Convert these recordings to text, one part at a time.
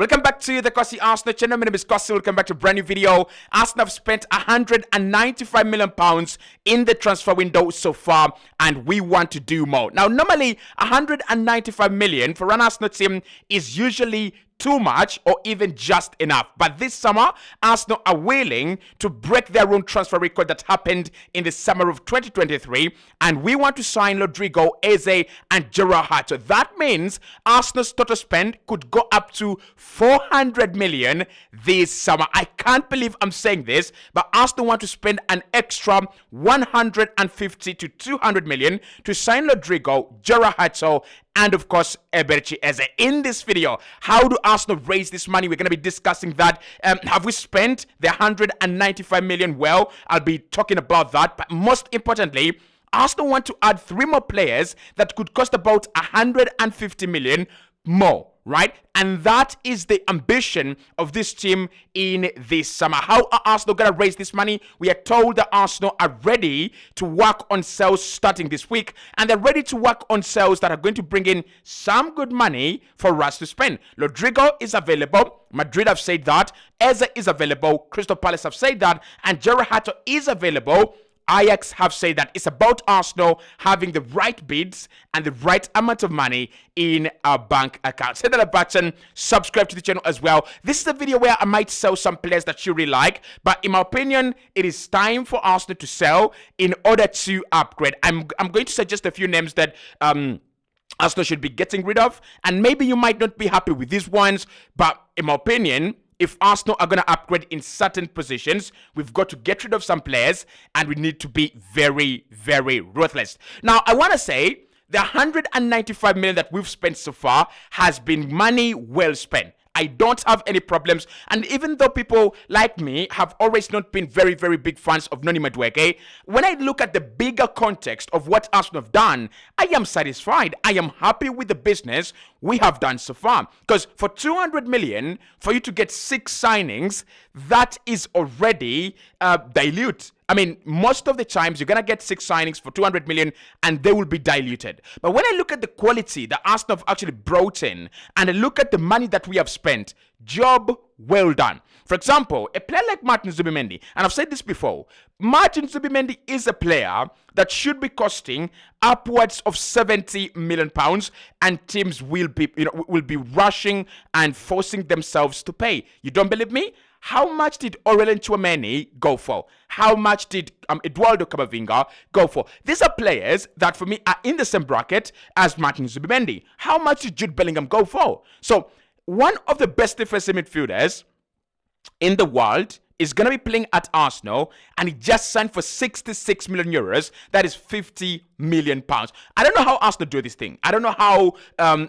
Welcome back to the Cossy Arsenal channel. My name is Cossy. Welcome back to a brand new video. Arsenal have spent £195 million in the transfer window so far, and we want to do more. Now, normally, £195 million for an Arsenal team is usually too much or even just enough. But this summer, Arsenal are willing to break their own transfer record that happened in the summer of 2023, and we want to sign Rodrygo, Eze, and Hato. That means Arsenal's total spend could go up to 400 million this summer. I can't believe I'm saying this, but Arsenal want to spend an extra 150 to 200 million to sign Rodrygo, Hato, and of course, Eberechi Eze. In this video, how do Arsenal raise this money? We're going to be discussing that. Have we spent the 195 million well? I'll be talking about that. But most importantly, Arsenal want to add 3 more players that could cost about 150 million more, right? And that is the ambition of this team in this summer. How are Arsenal going to raise this money? We are told that Arsenal are ready to work on sales starting this week, and they're ready to work on sales that are going to bring in some good money for us to spend. Rodrygo is available. Madrid have said that. Eze is available. Crystal Palace have said that. And Hato is available. Ajax have said that. It's about Arsenal having the right bids and the right amount of money in our bank account. Hit that button, subscribe to the channel as well. This is a video where I might sell some players that you really like, but in my opinion, it is time for Arsenal to sell in order to upgrade. I'm going to suggest a few names that Arsenal should be getting rid of, and maybe you might not be happy with these ones, but in my opinion, if Arsenal are going to upgrade in certain positions, we've got to get rid of some players, and we need to be very, very ruthless. Now, I want to say the 195 million that we've spent so far has been money well spent. I don't have any problems. And even though people like me have always not been very, very big fans of Noni Madueke, when I look at the bigger context of what Arsenal have done, I am satisfied. I am happy with the business we have done so far. Because for 200 million, for you to get 6 signings, that is already dilute. I mean, most of the times you're going to get 6 signings for 200 million and they will be diluted. But when I look at the quality that Arsenal have actually brought in and I look at the money that we have spent, job well done. For example, a player like Martin Zubimendi, and I've said this before, Martin Zubimendi is a player that should be costing upwards of 70 million pounds, and teams will be rushing and forcing themselves to pay. You don't believe me? How much did Aurelien Tchouameni go for? How much did Eduardo Camavinga go for? These are players that for me are in the same bracket as Martin Zubimendi. How much did Jude Bellingham go for? So one of the best defensive midfielders in the world is going to be playing at Arsenal, and he just signed for 66 million euros. That is 50 million pounds. I don't know how Arsenal do this thing. I don't know how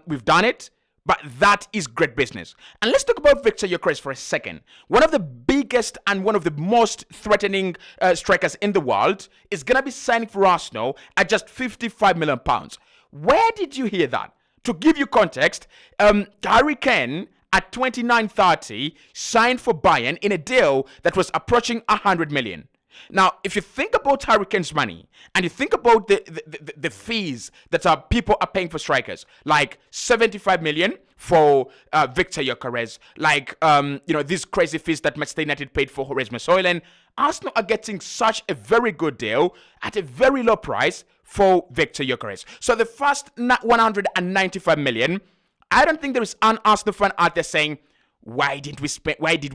we've done it, but that is great business. And let's talk about Victor Gyökeres for a second. One of the biggest and one of the most threatening strikers in the world is going to be signing for Arsenal at just 55 million pounds. Where did you hear that? To give you context, Harry Kane at 29.30 signed for Bayern in a deal that was approaching 100 million. Now, if you think about Harry Kane's money and you think about the fees that people are paying for strikers, like 75 million for Victor Gyökeres, like these crazy fees that Manchester United paid for Horace Masoilen, Arsenal are getting such a very good deal at a very low price for Victor Gyökeres. So the first 195 million, I don't think there is an Arsenal fan out there saying, why did we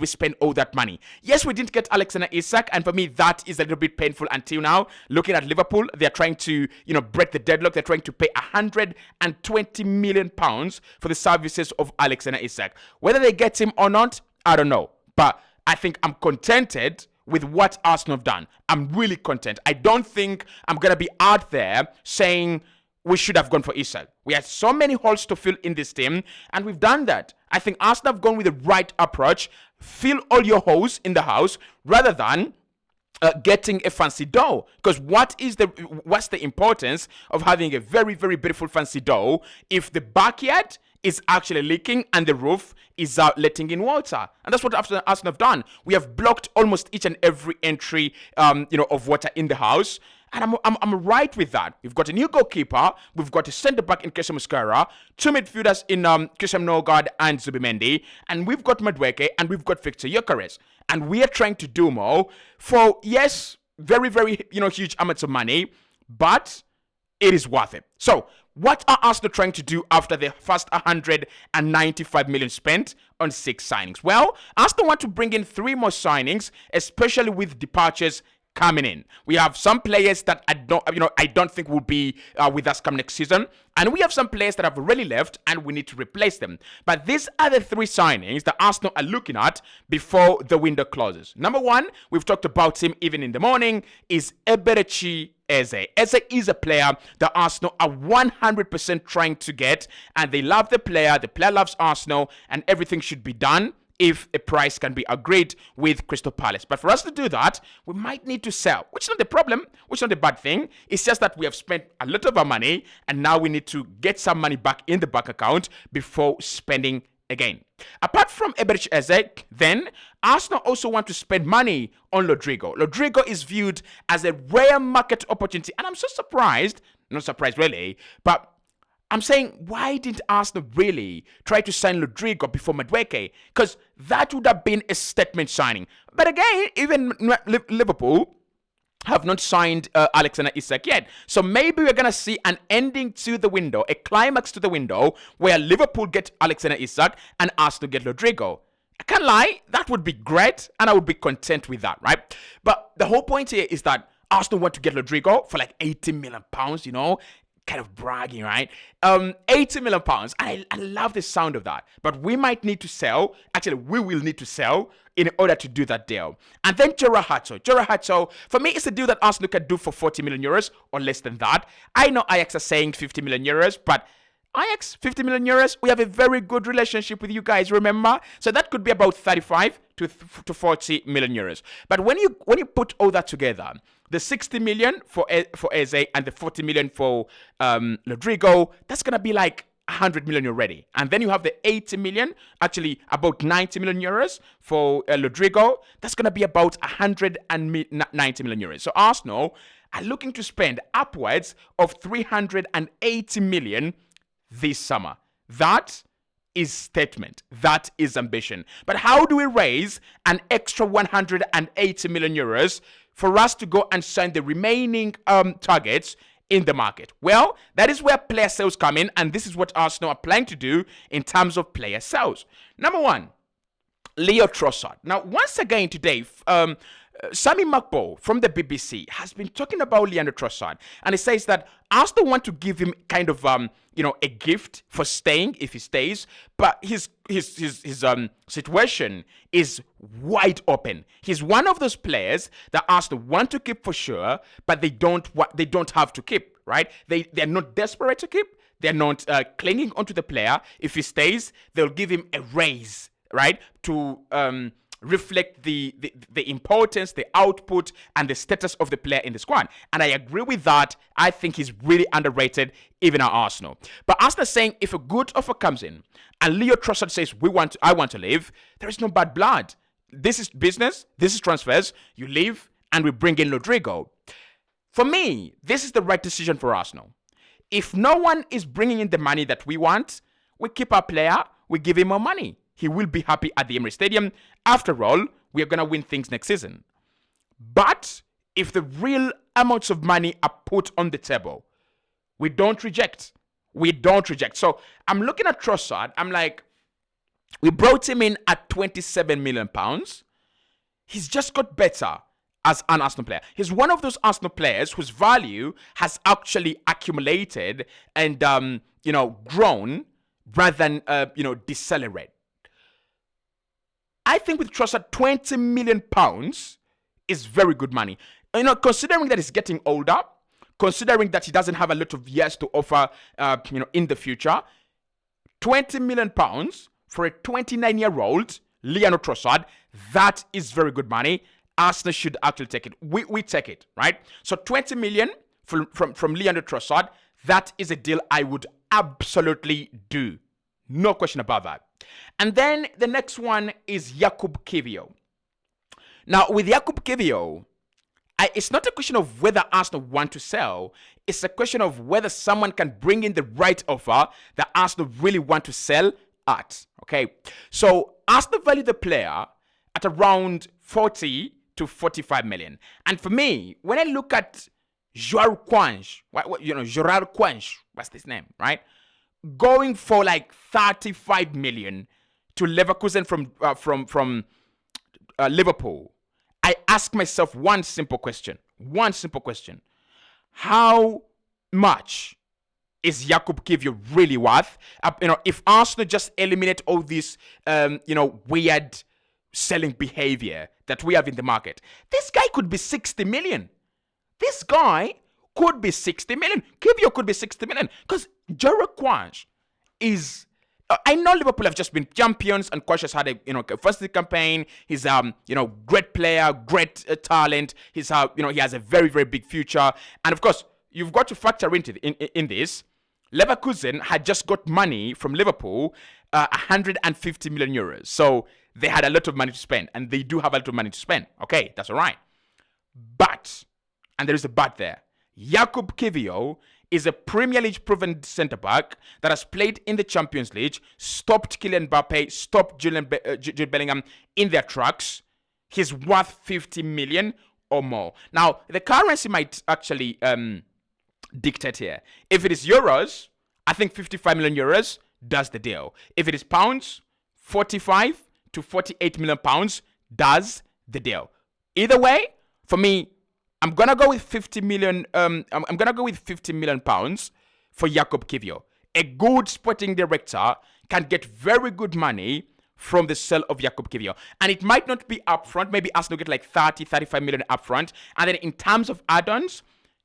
spend all that money? Yes, we didn't get Alexander Isak, and for me that is a little bit painful until now. Looking at Liverpool, they're trying to break the deadlock. They're trying to pay 120 million pounds for the services of Alexander Isak. Whether they get him or not, I don't know. But I think I'm contented with what Arsenal have done. I'm really content. I don't think I'm gonna be out there saying we should have gone for Isak. We had so many holes to fill in this team, and we've done that. I think Arsenal have gone with the right approach. Fill all your holes in the house rather than getting a fancy door. Because what's the importance of having a very, very beautiful fancy door if the backyard is actually leaking and the roof is letting in water? And that's what Arsenal have done. We have blocked almost each and every entry of water in the house. And I'm right with that. We've got a new goalkeeper. We've got a centre-back in Kesha Muscara, two midfielders in Christian Nogard and Zubimendi, and we've got Madueke, and we've got Victor Gyökeres. And we are trying to do more for, yes, very, very, huge amounts of money, but it is worth it. So, what are Arsenal trying to do after the first 195 million spent on 6 signings? Well, Arsenal want to bring in 3 more signings, especially with departures coming in. We have some players that I don't think will be with us come next season, and we have some players that have already left and we need to replace them. But these are the 3 signings that Arsenal are looking at before the window closes. Number 1, we've talked about him even in the morning, is Eberechi Eze. Eze is a player that Arsenal are 100% trying to get, and they love the player loves Arsenal, and everything should be done if a price can be agreed with Crystal Palace. But for us to do that, we might need to sell, which is not the problem, which is not the bad thing. It's just that we have spent a lot of our money, and now we need to get some money back in the bank account before spending again. Apart from Eberechi Eze, then Arsenal also want to spend money on Rodrygo. Rodrygo is viewed as a rare market opportunity, and I'm so surprised, not surprised really, but I'm saying, why didn't Arsenal really try to sign Rodrygo before Madueke? Because that would have been a statement signing. But again, even Liverpool have not signed Alexander Isak yet. So maybe we're going to see an ending to the window, a climax to the window, where Liverpool get Alexander Isak and Arsenal get Rodrygo. I can't lie, that would be great, and I would be content with that, right? But the whole point here is that Arsenal want to get Rodrygo for like £80 million, kind of bragging, right? £80 million. I love the sound of that. But we might need to sell. Actually, we will need to sell in order to do that deal. And then Hato. Hato, for me, it's a deal that Arsenal can do for €40 million or less than that. I know Ajax are saying €50 million, but Ajax, €50 million, we have a very good relationship with you guys, remember? So that could be about 35 to 40 million euros. But when you put all that together, the 60 million for Eze and the 40 million for Rodrygo, that's going to be like 100 million already. And then you have the 80 million, actually about 90 million euros for Rodrygo. That's going to be about 190 million euros. So Arsenal are looking to spend upwards of 380 million this summer. That is statement. That is ambition. But how do we raise an extra 180 million euros for us to go and sign the remaining targets in the market? Well, that is where player sales come in, and this is what Arsenal are planning to do in terms of player sales. Number 1, Leo Trossard. Now, once again today, Sammy Makbo from the BBC has been talking about Leandro Trossard, and he says that Arsenal want to give him kind of a gift for staying if he stays, but his situation is wide open. He's one of those players that Arsenal want to keep for sure, but they don't have to keep, right? They're not desperate to keep. They're not clinging onto the player. If he stays, they'll give him a raise, right, to reflect the importance, the output, and the status of the player in the squad. And I agree with that. I think he's really underrated, even at Arsenal. But Arsenal is saying if a good offer comes in and Leo Trossard says I want to leave, there is no bad blood. This is business. This is transfers. You leave and we bring in Rodrygo. For me, this is the right decision for Arsenal. If no one is bringing in the money that we want, we keep our player, we give him more money. He will be happy at the Emirates Stadium. After all, we are going to win things next season. But if the real amounts of money are put on the table, we don't reject. We don't reject. So I'm looking at Trossard. I'm like, we brought him in at £27 million. He's just got better as an Arsenal player. He's one of those Arsenal players whose value has actually accumulated and, grown rather than, decelerate. I think with Trossard, £20 million is very good money. Considering that he's getting older, considering that he doesn't have a lot of years to offer, in the future, £20 million for a 29-year-old Leandro Trossard, that is very good money. Arsenal should actually take it. We take it, right? So 20 million from Leandro Trossard, that is a deal I would absolutely do. No question about that. And then the next one is Jakub Kiwior. Now, with Jakub Kiwior, It's not a question of whether Arsenal want to sell. It's a question of whether someone can bring in the right offer that Arsenal really want to sell at. Okay, so Arsenal value the player at around 40 to 45 million. And for me, when I look at Joao Quange, Gerard Quange, what's his name, right? Going for like 35 million to Leverkusen from Liverpool, I ask myself one simple question. How much is Jakub Kiwior really worth? If Arsenal just eliminate all this, weird selling behavior that we have in the market, this guy could be 60 million. This guy could be 60 million. Kiwior could be 60 million. Because Gerard Quange is... I know Liverpool have just been champions, and Quange has had a first league campaign. He's great player, great talent. He has a very, very big future. And of course, you've got to factor in this. Leverkusen had just got money from Liverpool, 150 million euros. So they had a lot of money to spend, and they do have a lot of money to spend. Okay, that's all right. But, and there is a but there, Jakub Kiwior is a Premier League proven centre-back that has played in the Champions League, stopped Kylian Mbappe, stopped Jude Bellingham in their tracks. He's worth 50 million or more. Now, the currency might actually dictate here. If it is euros, I think 55 million euros does the deal. If it is pounds, 45 to 48 million pounds does the deal. Either way, for me, I'm gonna go with 50 million. I'm gonna go with 50 million pounds for Jakub Kiwior. A good sporting director can get very good money from the sale of Jakub Kiwior, and it might not be upfront. Maybe Arsenal get like 30, 35 million upfront, and then in terms of add-ons,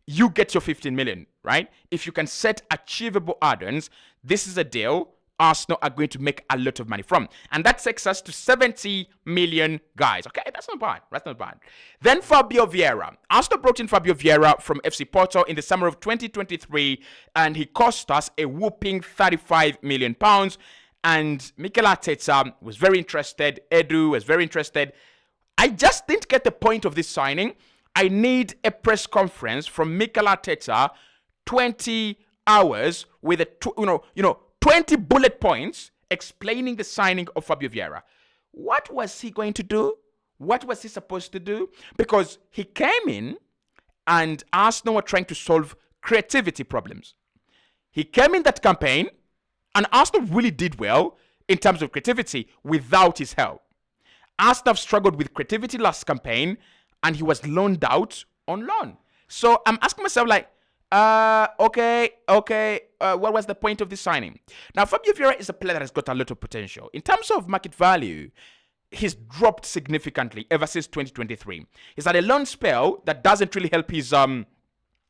you get your 15 million, right? If you can set achievable add-ons, this is a deal Arsenal are going to make a lot of money from. And that takes us to 70 million, guys. Okay, that's not bad. Then Fabio Vieira. Arsenal brought in Fabio Vieira from FC Porto in the summer of 2023, and he cost us a whopping 35 million pounds. And Mikel Arteta was very interested. Edu was very interested. I just didn't get the point of this signing. I need a press conference from Mikel Arteta, 20 hours with a 20 bullet points explaining the signing of Fabio Vieira. What was he going to do? What was he supposed to do? Because he came in and Arsenal were trying to solve creativity problems. He came in that campaign and Arsenal really did well in terms of creativity without his help. Arsenal struggled with creativity last campaign and he was loaned out on loan. So I'm asking myself okay. What was the point of this signing? Now, Fabio Vieira is a player that has got a lot of potential. In terms of market value, he's dropped significantly ever since 2023. He's had a loan spell that doesn't really help his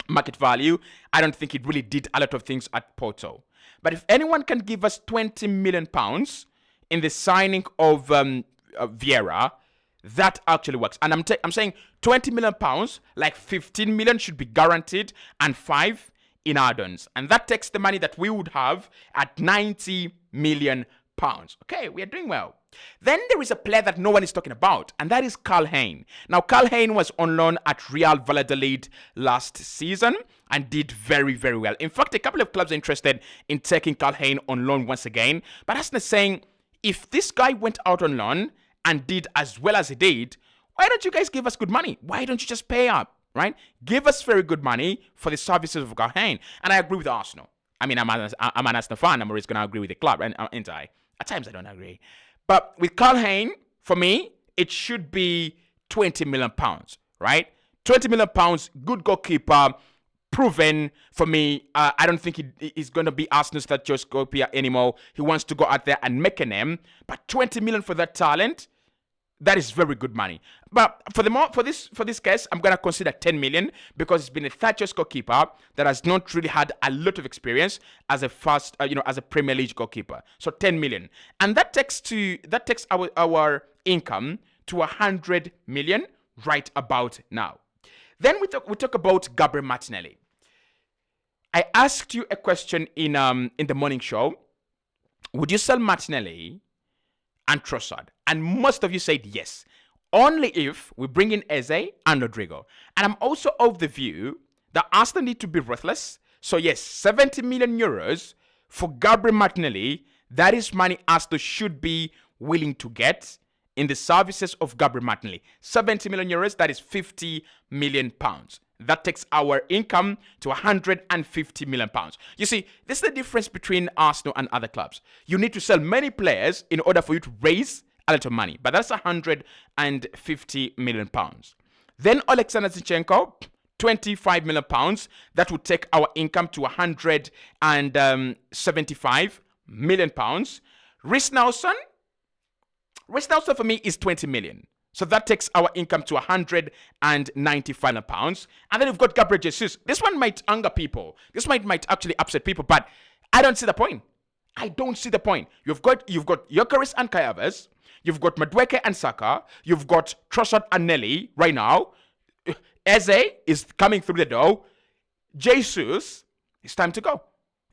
market value. I don't think it really did a lot of things at Porto. But if anyone can give us 20 million pounds in the signing of Vieira, that actually works. And I'm saying 20 million pounds, like 15 million should be guaranteed and 5 in add-ons. And that takes the money that we would have at 90 million pounds. Okay, we are doing well. Then there is a player that no one is talking about, and that is Karl Hein. Now, Karl Hein was on loan at Real Valladolid last season and did very, very well. In fact, a couple of clubs are interested in taking Karl Hein on loan once again. But Arsenal is saying, if this guy went out on loan and did as well as he did, why don't you guys give us good money? Why don't you just pay up, right? Give us very good money for the services of Karl Hein. And I agree with Arsenal. I mean, I'm an Arsenal fan. I'm always going to agree with the club, and I? At times I don't agree. But with Karl Hein, for me, it should be 20 million pounds, right? 20 million pounds, good goalkeeper, proven for me. I don't think he's going to be Arsenal's third choice goalkeeper anymore. He wants to go out there and make a name. But 20 million for that talent, that is very good money. But for this case, I'm gonna consider 10 million because it's been a third choice goalkeeper that has not really had a lot of experience as a as a Premier League goalkeeper. So 10 million, and that takes our income to 100 million right about now. Then we talk about Gabriel Martinelli. I asked you a question in the morning show. Would you sell Martinelli and Trossard? And most of you said yes. only if we bring in Eze and Rodrygo. And I'm also of the view that Arsenal need to be ruthless. So yes, 70 million euros for Gabriel Martinelli. That is money Arsenal should be willing to get in the services of Gabriel Martinelli. 70 million euros, that is 50 million pounds. That takes our income to 150 million pounds. You see, this is the difference between Arsenal and other clubs. You need to sell many players in order for you to raise a lot of money. But that's 150 million pounds. Then Alexander Zinchenko, 25 million pounds. That would take our income to 175 million pounds. Reece Nelson for me is 20 million. So that takes our income to 195 million pounds. And then we've got Gabriel Jesus. This one might anger people. This might actually upset people, but I don't see the point. I don't see the point. You've got Gyökeres and Kai Havertz. You've got Madueke and Saka. You've got Trossard and Nelly right now. Eze is coming through the door. Jesus, it's time to go.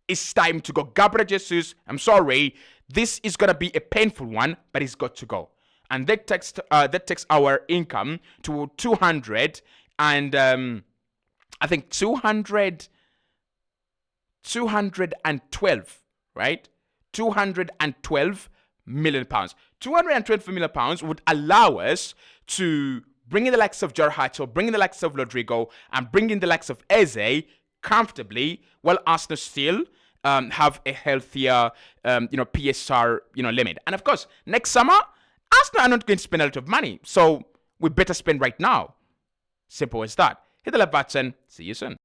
It's time to go. Gabriel Jesus, I'm sorry. This is going to be a painful one, but it's got to go. And that takes our income to 200 and I think 212, right? 212 million pounds. 212 million pounds would allow us to bring in the likes of Hato, bring in the likes of Rodrygo, and bring in the likes of Eze comfortably, while Arsenal still have a healthier, PSR, limit. And of course, next summer, Arsenal are not going to spend a lot of money, so we better spend right now. Simple as that. Hit the like button. See you soon.